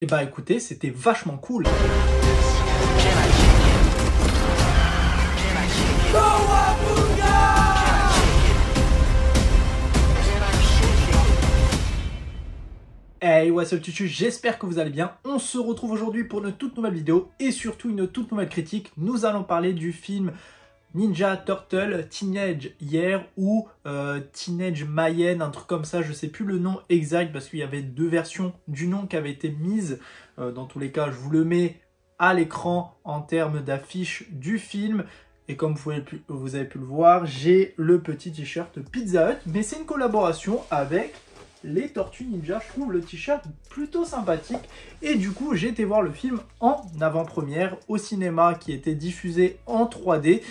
Et bah écoutez, c'était vachement cool. Hey, what's up tutu, j'espère que vous allez bien. On se retrouve aujourd'hui pour une toute nouvelle vidéo et surtout une toute nouvelle critique. Nous allons parler du film Ninja Turtle Teenage Year ou Teenage Mayenne, un truc comme ça, je sais plus le nom exact parce qu'il y avait deux versions du nom qui avaient été mises. Dans tous les cas, je vous le mets à l'écran en termes d'affiche du film. Et comme vous avez pu le voir, j'ai le petit t-shirt Pizza Hut, mais c'est une collaboration avec les Tortues Ninja. Je trouve le t-shirt plutôt sympathique et du coup j'ai été voir le film en avant-première au cinéma qui était diffusé en 3D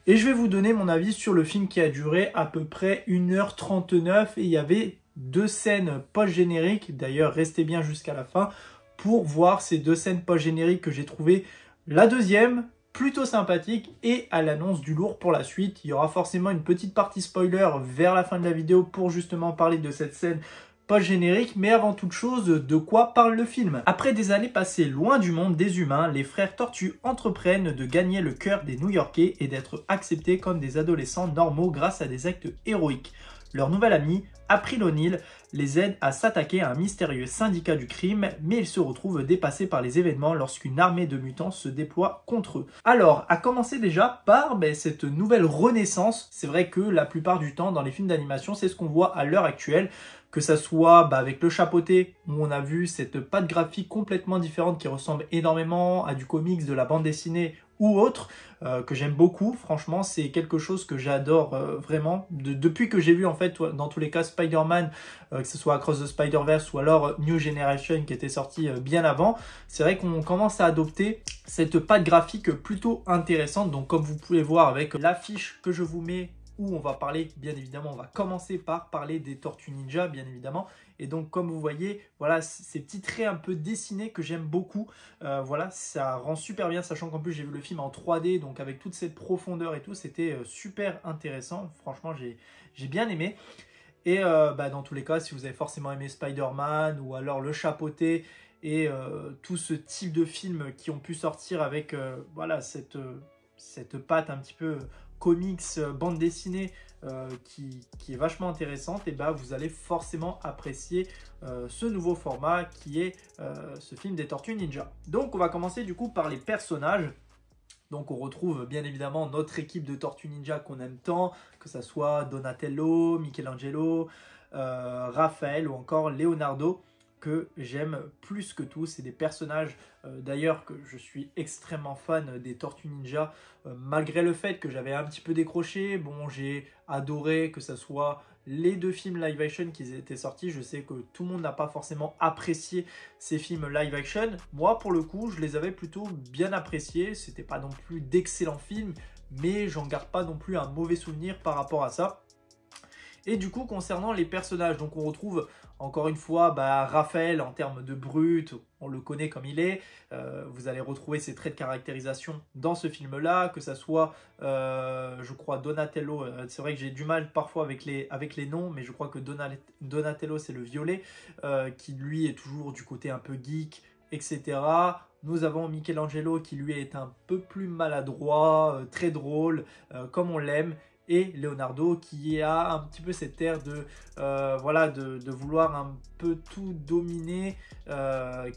et je vais vous donner mon avis sur le film qui a duré à peu près 1h39 et il y avait deux scènes post-génériques. D'ailleurs restez bien jusqu'à la fin pour voir ces deux scènes post-génériques que j'ai trouvé. La deuxième plutôt sympathique et à l'annonce du lourd pour la suite. Il y aura forcément une petite partie spoiler vers la fin de la vidéo pour justement parler de cette scène post-générique, mais avant toute chose, de quoi parle le film? Après des années passées loin du monde des humains, les frères Tortues entreprennent de gagner le cœur des New-Yorkais et d'être acceptés comme des adolescents normaux grâce à des actes héroïques. Leur nouvel ami, April O'Neil, les aide à s'attaquer à un mystérieux syndicat du crime, mais ils se retrouvent dépassés par les événements lorsqu'une armée de mutants se déploie contre eux. Alors, à commencer déjà par cette nouvelle renaissance, c'est vrai que la plupart du temps dans les films d'animation, c'est ce qu'on voit à l'heure actuelle, que ça soit avec le chapeauté, où on a vu cette patte graphique complètement différente qui ressemble énormément à du comics, de la bande dessinée ou autre, que j'aime beaucoup. Franchement, c'est quelque chose que j'adore vraiment. Depuis que j'ai vu, en fait, dans tous les cas, Spider-Man, que ce soit Across the Spider-Verse ou alors New Generation qui était sorti bien avant, c'est vrai qu'on commence à adopter cette patte graphique plutôt intéressante. Donc, comme vous pouvez voir avec l'affiche que je vous mets, où on va parler, bien évidemment, on va commencer par parler des Tortues Ninja, bien évidemment. Et donc, comme vous voyez, voilà, ces petits traits un peu dessinés que j'aime beaucoup. Voilà, ça rend super bien, sachant qu'en plus, j'ai vu le film en 3D, donc avec toute cette profondeur et tout, c'était super intéressant. Franchement, j'ai bien aimé. Et dans tous les cas, si vous avez forcément aimé Spider-Man ou alors Le Chapeauté et tout ce type de films qui ont pu sortir avec voilà, cette patte un petit peu comics, bande dessinée qui est vachement intéressante, et vous allez forcément apprécier ce nouveau format qui est ce film des Tortues Ninja. Donc on va commencer du coup par les personnages. Donc on retrouve bien évidemment notre équipe de Tortues Ninja qu'on aime tant, que ce soit Donatello, Michelangelo, Raphaël ou encore Leonardo, que j'aime plus que tout. C'est des personnages d'ailleurs que je suis extrêmement fan des Tortues Ninja, malgré le fait que j'avais un petit peu décroché. Bon, j'ai adoré que ce soit les deux films live action qui étaient sortis. Je sais que tout le monde n'a pas forcément apprécié ces films live action. Moi, pour le coup, je les avais plutôt bien appréciés. C'était pas non plus d'excellents films, mais j'en garde pas non plus un mauvais souvenir par rapport à ça. Et du coup, concernant les personnages, donc on retrouve encore une fois Raphaël en termes de brut, on le connaît comme il est. Vous allez retrouver ses traits de caractérisation dans ce film-là, que ça soit, je crois, Donatello. C'est vrai que j'ai du mal parfois avec les noms, mais je crois que Donatello, c'est le violet, qui lui est toujours du côté un peu geek, etc. Nous avons Michelangelo qui lui est un peu plus maladroit, très drôle, comme on l'aime. Et Leonardo qui a un petit peu cette air de, voilà, de vouloir un peu tout dominer,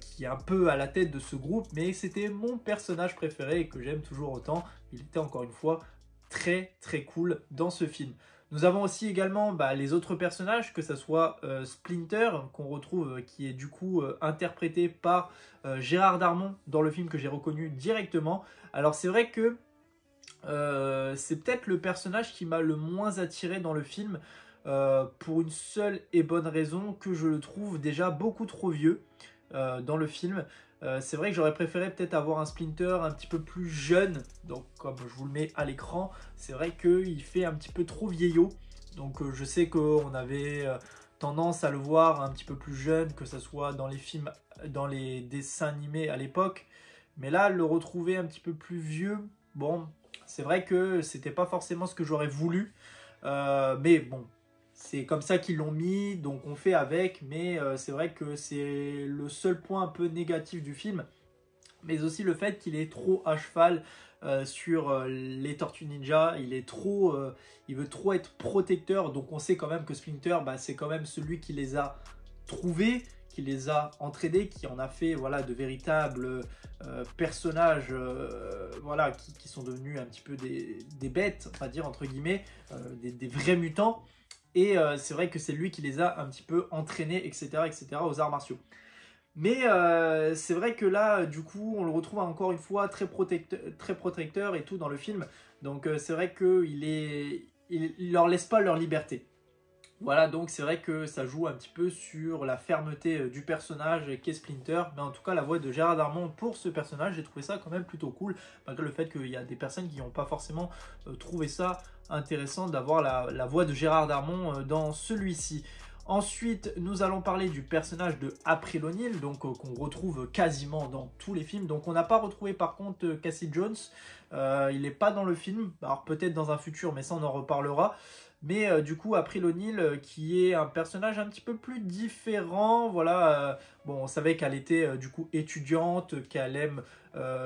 qui est un peu à la tête de ce groupe, mais c'était mon personnage préféré et que j'aime toujours autant. Il était encore une fois très très cool dans ce film. Nous avons aussi également les autres personnages, que ce soit Splinter, qu'on retrouve, qui est du coup interprété par Gérard Darmon dans le film, que j'ai reconnu directement. Alors c'est vrai que c'est peut-être le personnage qui m'a le moins attiré dans le film, pour une seule et bonne raison, que je le trouve déjà beaucoup trop vieux dans le film. C'est vrai que j'aurais préféré peut-être avoir un Splinter un petit peu plus jeune, donc comme je vous le mets à l'écran, c'est vrai qu'il fait un petit peu trop vieillot. Donc je sais qu'on avait tendance à le voir un petit peu plus jeune, que ce soit dans les films, dans les dessins animés à l'époque, mais là le retrouver un petit peu plus vieux, bon, c'est vrai que c'était pas forcément ce que j'aurais voulu, mais bon, c'est comme ça qu'ils l'ont mis, donc on fait avec, mais c'est vrai que c'est le seul point un peu négatif du film, mais aussi le fait qu'il est trop à cheval sur les Tortues Ninja, il veut trop être protecteur, donc on sait quand même que Splinter, bah, c'est quand même celui qui les a trouvés, qui les a entraînés, qui en a fait voilà, de véritables personnages voilà, qui sont devenus un petit peu des bêtes, on va dire entre guillemets, des vrais mutants. Et c'est vrai que c'est lui qui les a un petit peu entraînés, etc., aux arts martiaux. Mais c'est vrai que là, du coup, on le retrouve encore une fois très protecteur et tout dans le film. Donc c'est vrai qu'il leur laisse pas leur liberté. Voilà, donc c'est vrai que ça joue un petit peu sur la fermeté du personnage qu'est Splinter. Mais en tout cas, la voix de Gérard Darmon pour ce personnage, j'ai trouvé ça quand même plutôt cool. Malgré le fait qu'il y a des personnes qui n'ont pas forcément trouvé ça intéressant d'avoir la voix de Gérard Darmon dans celui-ci. Ensuite, nous allons parler du personnage de April O'Neil, donc qu'on retrouve quasiment dans tous les films. Donc on n'a pas retrouvé par contre Cassie Jones, il n'est pas dans le film, alors peut-être dans un futur, mais ça on en reparlera. Mais du coup, April O'Neil, qui est un personnage un petit peu plus différent, voilà. Bon, on savait qu'elle était du coup étudiante, qu'elle aime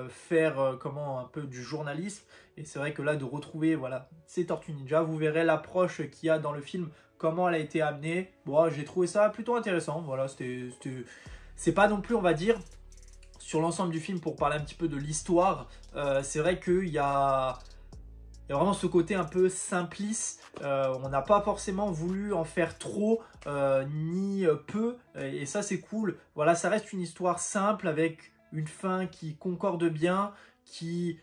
faire un peu du journalisme. Et c'est vrai que là, de retrouver voilà, ces Tortues Ninja, vous verrez l'approche qu'il y a dans le film, comment elle a été amenée. Bon, j'ai trouvé ça plutôt intéressant. Voilà, c'est pas non plus, on va dire, sur l'ensemble du film, pour parler un petit peu de l'histoire, c'est vrai qu'il y a vraiment ce côté un peu simpliste. On n'a pas forcément voulu en faire trop ni peu, et ça c'est cool. Voilà, ça reste une histoire simple avec une fin qui concorde bien, qui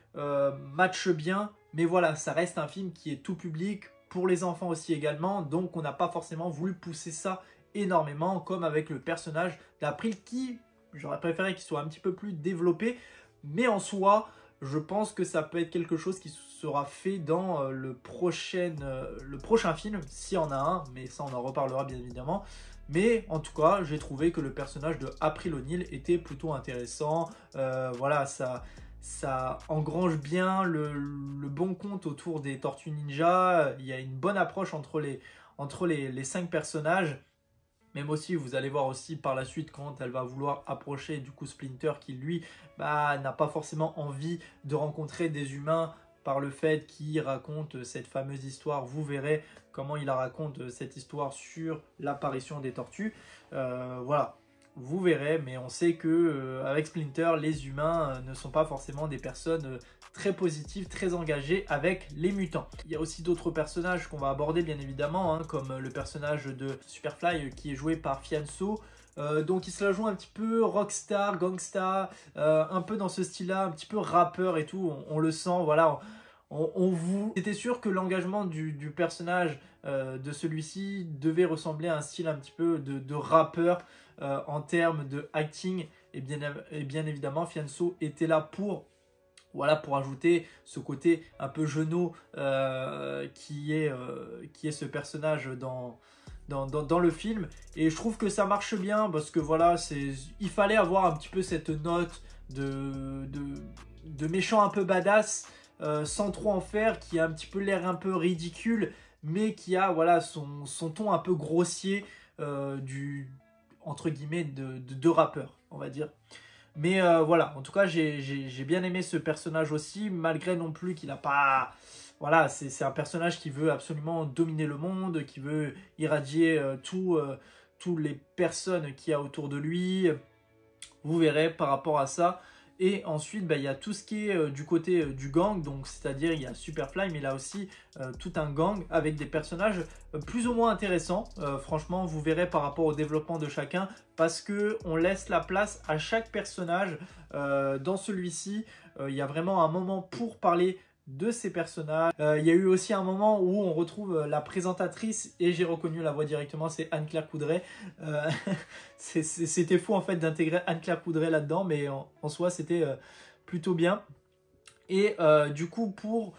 matche bien, mais voilà, ça reste un film qui est tout public, pour les enfants aussi également, donc on n'a pas forcément voulu pousser ça énormément, comme avec le personnage d'April qui, j'aurais préféré qu'il soit un petit peu plus développé, mais en soi, je pense que ça peut être quelque chose qui sera fait dans le prochain film, s'il y en a un, mais ça on en reparlera bien évidemment. Mais en tout cas, j'ai trouvé que le personnage de April O'Neil était plutôt intéressant. Voilà, ça engrange bien le bon compte autour des Tortues Ninja. Il y a une bonne approche entre les 5 personnages. Même aussi, vous allez voir aussi par la suite quand elle va vouloir approcher du coup Splinter qui lui n'a pas forcément envie de rencontrer des humains par le fait qu'il raconte cette fameuse histoire. Vous verrez comment il la raconte cette histoire sur l'apparition des tortues. Voilà. Vous verrez, mais on sait que avec Splinter, les humains ne sont pas forcément des personnes très positives, très engagées avec les mutants. Il y a aussi d'autres personnages qu'on va aborder bien évidemment, hein, comme le personnage de Superfly qui est joué par Fianso. Donc il se la joue un petit peu rockstar, gangsta, un peu dans ce style-là, un petit peu rappeur et tout, on le sent, voilà. C'était sûr que l'engagement du personnage de celui-ci devait ressembler à un style un petit peu de rappeur en termes de acting, et bien évidemment Fianso était là pour ajouter ce côté un peu jeunot qui est ce personnage dans le film, et je trouve que ça marche bien parce que voilà, il fallait avoir un petit peu cette note de méchant un peu badass, sans trop en faire, qui a un petit peu l'air un peu ridicule, mais qui a voilà son ton un peu grossier entre guillemets de rappeur, on va dire. Mais voilà, en tout cas j'ai bien aimé ce personnage aussi, malgré non plus qu'il n'a pas... Voilà, c'est un personnage qui veut absolument dominer le monde, qui veut irradier toutes les personnes qu'il y a autour de lui. Vous verrez par rapport à ça. Et ensuite, il y a tout ce qui est du côté du gang, donc c'est-à-dire il y a Superfly, mais là aussi tout un gang avec des personnages plus ou moins intéressants. Franchement, vous verrez par rapport au développement de chacun, parce qu'on laisse la place à chaque personnage. Dans celui-ci, il y a vraiment un moment pour parler de ces personnages. Il y a eu aussi un moment où on retrouve la présentatrice, et j'ai reconnu la voix directement, c'est Anne-Claire Coudray. C'était fou en fait d'intégrer Anne-Claire Coudray là-dedans, mais en soi c'était plutôt bien. Et du coup, pour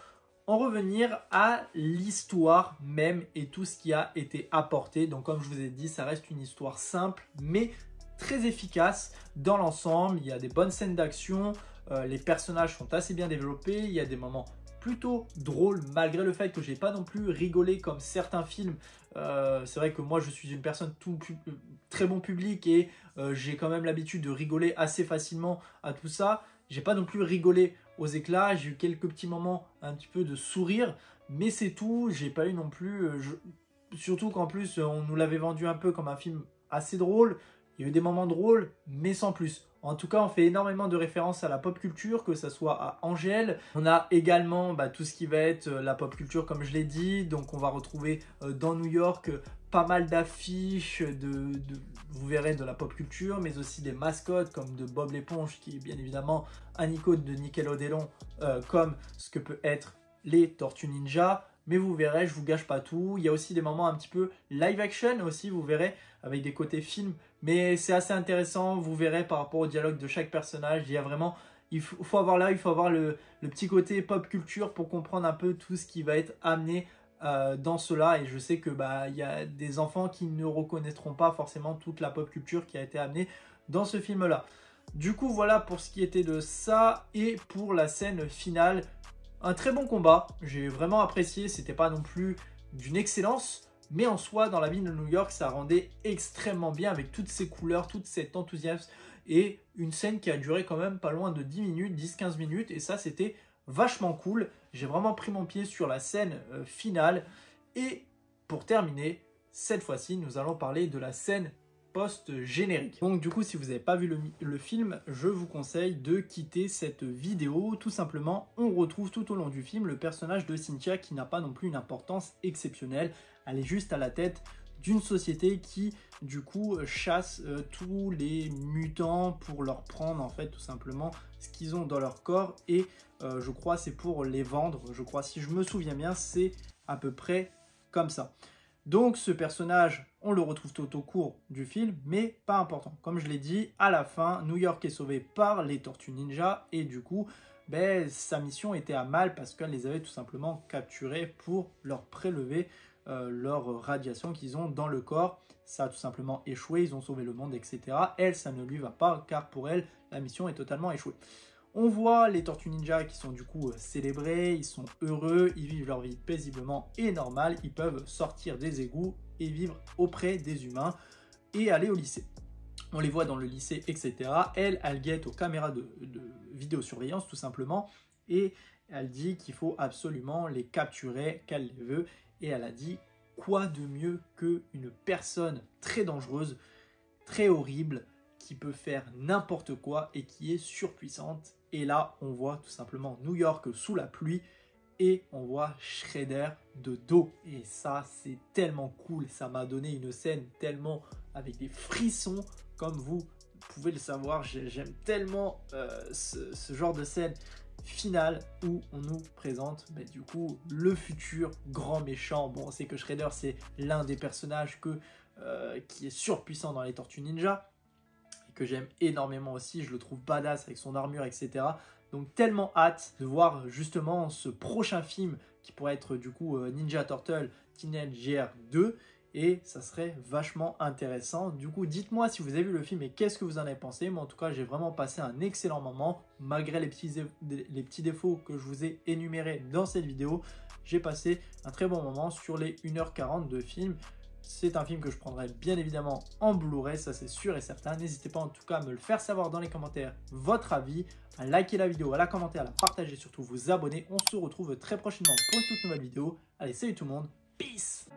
en revenir à l'histoire même et tout ce qui a été apporté, donc comme je vous ai dit, ça reste une histoire simple mais très efficace dans l'ensemble. Il y a des bonnes scènes d'action, les personnages sont assez bien développés, il y a des moments plutôt drôle, malgré le fait que j'ai pas non plus rigolé comme certains films. C'est vrai que moi je suis une personne très bon public et j'ai quand même l'habitude de rigoler assez facilement à tout ça. J'ai pas non plus rigolé aux éclats, j'ai eu quelques petits moments un petit peu de sourire, mais c'est tout. J'ai pas eu non plus, surtout qu'en plus on nous l'avait vendu un peu comme un film assez drôle. Il y a eu des moments drôles, mais sans plus. En tout cas, on fait énormément de références à la pop culture, que ce soit à Angèle. On a également tout ce qui va être la pop culture, comme je l'ai dit. Donc, on va retrouver dans New York pas mal d'affiches, vous verrez, de la pop culture, mais aussi des mascottes comme de Bob l'éponge, qui est bien évidemment un icône de Nickelodeon, comme ce que peut être les Tortues Ninja. Mais vous verrez, je vous gâche pas tout. Il y a aussi des moments un petit peu live action aussi, vous verrez, avec des côtés films. Mais c'est assez intéressant, vous verrez par rapport au dialogue de chaque personnage. Il y a vraiment, il faut avoir là, il faut avoir le petit côté pop culture pour comprendre un peu tout ce qui va être amené dans cela. Et je sais que il y a des enfants qui ne reconnaîtront pas forcément toute la pop culture qui a été amenée dans ce film-là. Du coup, voilà pour ce qui était de ça et pour la scène finale. Un très bon combat, j'ai vraiment apprécié, c'était pas non plus d'une excellence, mais en soi, dans la ville de New York, ça rendait extrêmement bien avec toutes ces couleurs, tout cet enthousiasme et une scène qui a duré quand même pas loin de 10 minutes, 10-15 minutes, et ça, c'était vachement cool. J'ai vraiment pris mon pied sur la scène finale. Et pour terminer, cette fois-ci, nous allons parler de la scène post-générique. Donc du coup, si vous n'avez pas vu le film, je vous conseille de quitter cette vidéo. Tout simplement, on retrouve tout au long du film le personnage de Cynthia qui n'a pas non plus une importance exceptionnelle. Elle est juste à la tête d'une société qui, du coup, chasse tous les mutants pour leur prendre, en fait, tout simplement, ce qu'ils ont dans leur corps. Et je crois c'est pour les vendre. Je crois, si je me souviens bien, c'est à peu près comme ça. Donc ce personnage, on le retrouve tout au cours du film, mais pas important. Comme je l'ai dit, à la fin, New York est sauvé par les Tortues Ninja et du coup, sa mission était à mal parce qu'elle les avait tout simplement capturés pour leur prélever leur radiation qu'ils ont dans le corps. Ça a tout simplement échoué, ils ont sauvé le monde, etc. Elle, ça ne lui va pas car pour elle, la mission est totalement échouée. On voit les Tortues Ninja qui sont du coup célébrés, ils sont heureux, ils vivent leur vie paisiblement et normale, ils peuvent sortir des égouts et vivre auprès des humains et aller au lycée. On les voit dans le lycée, etc. Elle guette aux caméras de vidéosurveillance tout simplement et elle dit qu'il faut absolument les capturer, qu'elle les veut. Et elle a dit quoi de mieux qu'une personne très dangereuse, très horrible, qui peut faire n'importe quoi et qui est surpuissante. Et là, on voit tout simplement New York sous la pluie et on voit Shredder de dos. Et ça, c'est tellement cool. Ça m'a donné une scène tellement avec des frissons, comme vous pouvez le savoir. J'aime tellement ce genre de scène finale où on nous présente du coup le futur grand méchant. Bon, on sait que Shredder, c'est l'un des personnages qui est surpuissant dans les Tortues Ninja. Que j'aime énormément aussi, je le trouve badass avec son armure, etc. Donc tellement hâte de voir justement ce prochain film qui pourrait être du coup Ninja Turtle Teenage 2 et ça serait vachement intéressant. Du coup, dites-moi si vous avez vu le film et qu'est-ce que vous en avez pensé. Moi en tout cas, j'ai vraiment passé un excellent moment malgré les petits défauts que je vous ai énumérés dans cette vidéo. J'ai passé un très bon moment sur les 1h40 de film. C'est un film que je prendrai bien évidemment en Blu-ray, ça c'est sûr et certain. N'hésitez pas en tout cas à me le faire savoir dans les commentaires, votre avis, à liker la vidéo, à la commenter, à la partager, surtout vous abonner. On se retrouve très prochainement pour une toute nouvelle vidéo. Allez, salut tout le monde, peace!